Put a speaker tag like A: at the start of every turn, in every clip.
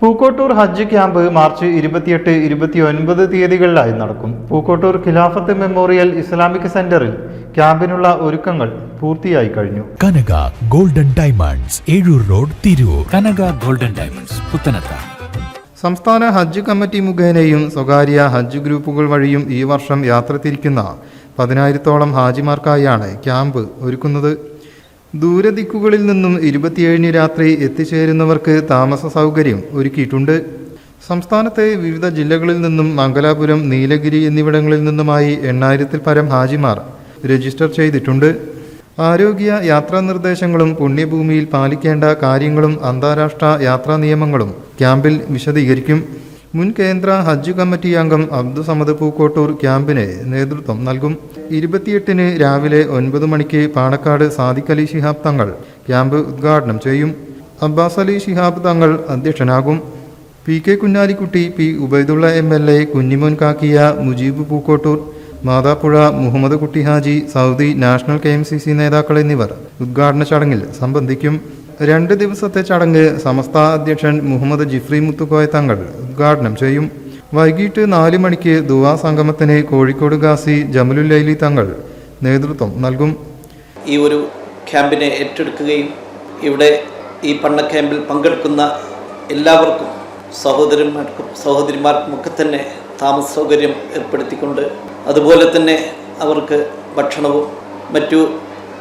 A: പൂക്കോട്ടൂർ ഹജ്ജ് camp March 28, 29 തീയതികളിലായി നടക്കും. പൂക്കോട്ടൂർ ഖിലാഫത്ത് memorial Islamic സെന്ററിൽ ക്യാമ്പിനുള്ള ഒരുക്കങ്ങൾ പൂർത്തിയായി കഴിഞ്ഞു.
B: Kanaka golden diamonds, Ezhur road, Tirur. Kanaka golden diamonds, Puthanathani.
A: സംസ്ഥാന ഹജ്ജ് കമ്മിറ്റി മുഖേനയും സ്വകാര്യ ഹജ്ജ് ഗ്രൂപ്പുകൾ വഴിയും ഈ വർഷം യാത്ര തിരിക്കുന്ന 10,000-ഓളം ഹാജിമാർക്കായാണ് ക്യാമ്പ് ഒരുക്കുന്നത്. ദൂരദിക്കുകളിൽ നിന്നും 27 രാത്രി എത്തിച്ചേരുന്നവർക്ക് താമസ സൗകര്യം ഒരുക്കിയിട്ടുണ്ട്. സംസ്ഥാനത്തെ വിവിധ ജില്ലകളിൽ നിന്നും മംഗലാപുരം, നീലഗിരി എന്നിവിടങ്ങളിൽ നിന്നുമായി 8,000-ൽ പരം ഹാജിമാർ രജിസ്റ്റർ ചെയ്തിട്ടുണ്ട്. ആരോഗ്യ യാത്രാ നിർദ്ദേശങ്ങളും പുണ്യഭൂമിയിൽ പാലിക്കേണ്ട കാര്യങ്ങളും അന്താരാഷ്ട്ര യാത്രാ നിയമങ്ങളും ക്യാമ്പിൽ വിശദീകരിക്കും. മുൻ കേന്ദ്ര ഹജ്ജ് കമ്മിറ്റി അംഗം അബ്ദുസമദ് പൂക്കോട്ടൂർ ക്യാമ്പിന് നേതൃത്വം നൽകും. 28-ന് രാവിലെ 9 മണിക്ക് പാണക്കാട് സാദിഖ് അലി ശിഹാബ് തങ്ങൾ ക്യാമ്പ് ഉദ്ഘാടനം ചെയ്യും. Abbas Ali Shihab Thangal അധ്യക്ഷനാകും. PK Kunhalikutty, P Ubaidullah MLA, Kunjumon കാക്കിയ, Mujeeb Pookkottur, Mathappuzha Muhammad കുട്ടി ഹാജി, സൗദി നാഷണൽ KMCC നേതാക്കൾ എന്നിവർ ഉദ്ഘാടന ചടങ്ങിൽ സംബന്ധിക്കും. 2 ദിവസത്തെ ചടങ്ങ് സമസ്ത അധ്യക്ഷൻ മുഹമ്മദ് ജിഫ്രി മുത്തുക്കോയ തങ്ങൾ ഉദ്ഘാടനം ചെയ്യും. വൈകിട്ട് 4 മണിക്ക് ദുആ സംഗമത്തിന് കോഴിക്കോട് ഗാസി ജമലുൽ ലൈലി തങ്ങൾ നേതൃത്വം നൽകും.
C: ഈ ഒരു ക്യാമ്പിനെ ഏറ്റെടുക്കുകയും ഇവിടെ ഈ പണ്ണ ക്യാമ്പിൽ പങ്കെടുക്കുന്ന എല്ലാവർക്കും, സഹോദരന്മാർക്കും സഹോദരിമാർക്കും ഒക്കെ തന്നെ താമസ സൗകര്യം ഏർപ്പെടുത്തിക്കൊണ്ട്, അതുപോലെ തന്നെ അവർക്ക് ഭക്ഷണവും മറ്റു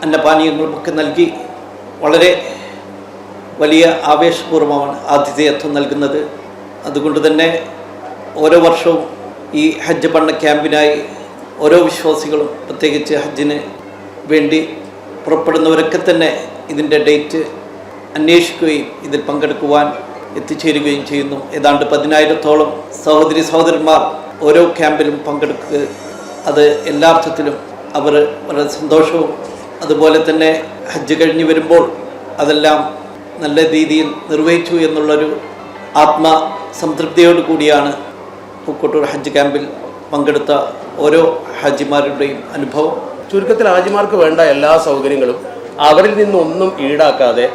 C: അന്നപാനീയങ്ങളും ഒക്കെ നൽകി വളരെ വലിയ ആവേശപൂർവ്വമാണ് ആതിഥേയത്വം നൽകുന്നത്. അതുകൊണ്ട് തന്നെ ഓരോ വർഷവും ഈ ഹജ്ജ് പണ്ണ ക്യാമ്പിനായി ഓരോ വിശ്വാസികളും, പ്രത്യേകിച്ച് ഹജ്ജിന് വേണ്ടി പുറപ്പെടുന്നവരൊക്കെ തന്നെ ഇതിൻ്റെ ഡേറ്റ് അന്വേഷിക്കുകയും ഇതിൽ പങ്കെടുക്കുവാൻ എത്തിച്ചേരുകയും ചെയ്യുന്നു. ഏതാണ്ട് 10,000-ഓളം സഹോദരന്മാർ ഓരോ ക്യാമ്പിലും പങ്കെടുക്കുക. അത് എല്ലാ അർത്ഥത്തിലും അവർ വളരെ സന്തോഷവും, അതുപോലെ തന്നെ ഹജ്ജ് കഴിഞ്ഞ് വരുമ്പോൾ അതെല്ലാം നല്ല രീതിയിൽ നിർവഹിച്ചു എന്നുള്ളൊരു ആത്മസംതൃപ്തിയോടു കൂടിയാണ് പൂക്കോട്ടൂർ ഹജ്ജ് ക്യാമ്പിൽ പങ്കെടുത്ത ഓരോ ഹാജിമാരുടെയും അനുഭവം.
D: ചുരുക്കത്തിൽ ഹാജിമാർക്ക് വേണ്ട എല്ലാ സൗകര്യങ്ങളും അവരിൽ നിന്നൊന്നും ഈടാക്കാതെ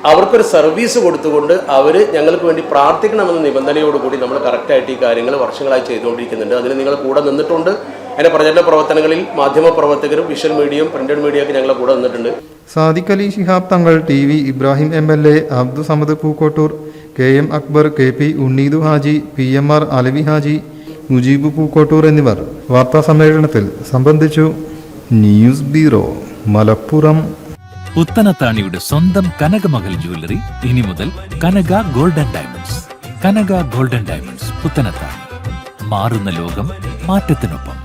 D: അവർക്കൊരു സർവീസ് കൊടുത്തുകൊണ്ട് അവർ ഞങ്ങൾക്ക് വേണ്ടി പ്രാർത്ഥിക്കണമെന്ന നിബന്ധനയോടുകൂടി നമ്മൾ കറക്റ്റായിട്ട് ഈ കാര്യങ്ങൾ വർഷങ്ങളായി ചെയ്തുകൊണ്ടിരിക്കുന്നുണ്ട്. അതിന് നിങ്ങൾ കൂടെ നിന്നിട്ടുണ്ട്. അതിൻ്റെ പ്രചരണ പ്രവർത്തനങ്ങളിൽ മാധ്യമ പ്രവർത്തകരും വിഷ്വൽ മീഡിയയും പ്രിന്റഡ് മീഡിയയൊക്കെ ഞങ്ങളെ കൂടെ നിന്നിട്ടുണ്ട്.
A: Sadiq Ali Shihab Thangal, TV Ibrahim MLA, Abdussamad Pookkottur, KM Akbar, KP ഉണ്ണീദു Haji, PMR Alavi Haji, Mujeeb Pookkottur എന്നിവർ വാർത്താ സമ്മേളനത്തിൽ സംബന്ധിച്ചു. News bureau, Malappuram.
B: പുത്തനത്താണിയുടെ സ്വന്തം കനകമകൽ ജ്വല്ലറി ഇനി മുതൽ കനക ഗോൾഡൻ ഡയമണ്ട്സ്. കനക ഗോൾഡൻ ഡയമണ്ട്സ്, പുത്തനത്താണി. മാറുന്ന ലോകം, മാറ്റത്തിനൊപ്പം.